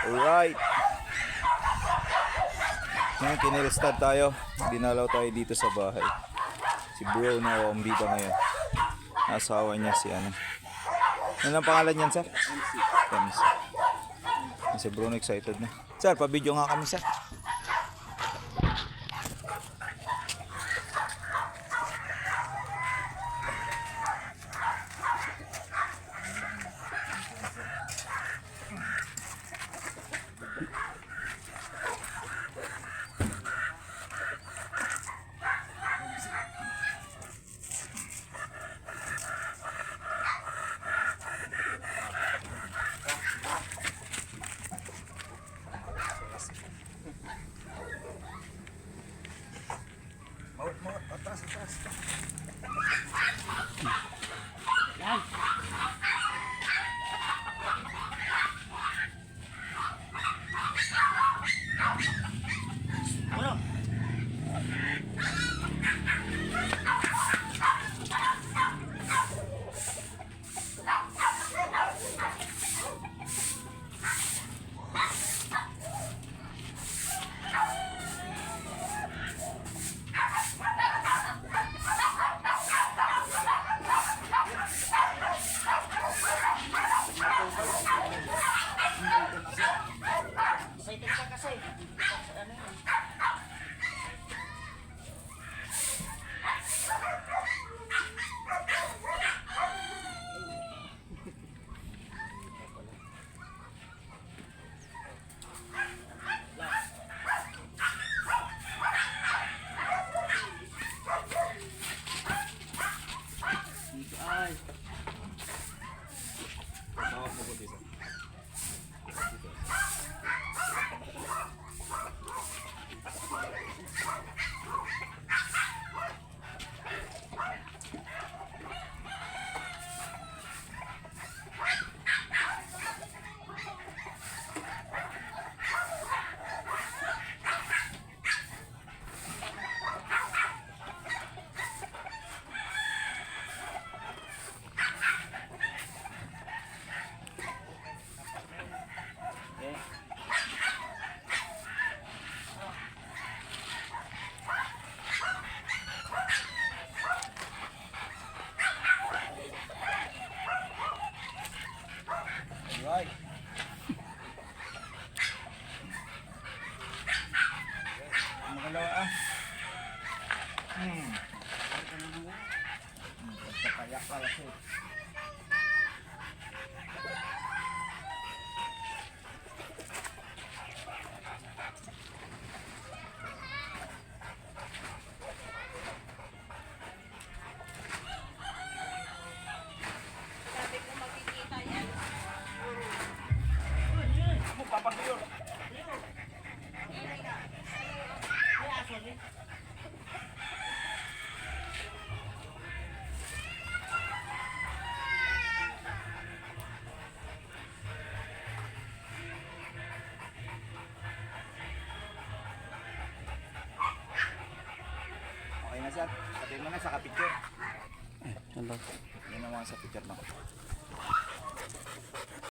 Alright. Ngayon kinirestart tayo. Dinalaw tayo dito sa bahay. Si bro na umbida ngayon. Asawa niya si ano. Ano ang pangalan niyan, sir? MC. Si Bruno excited na. Sir, pa-video nga kami, sir. Right. Makalawa ah. Pagpapayak pala siya. Sabi ko makikita yan. Papagyo. Okay na sir, sabihin mo na sa kapicture. Yan naman sa picture na.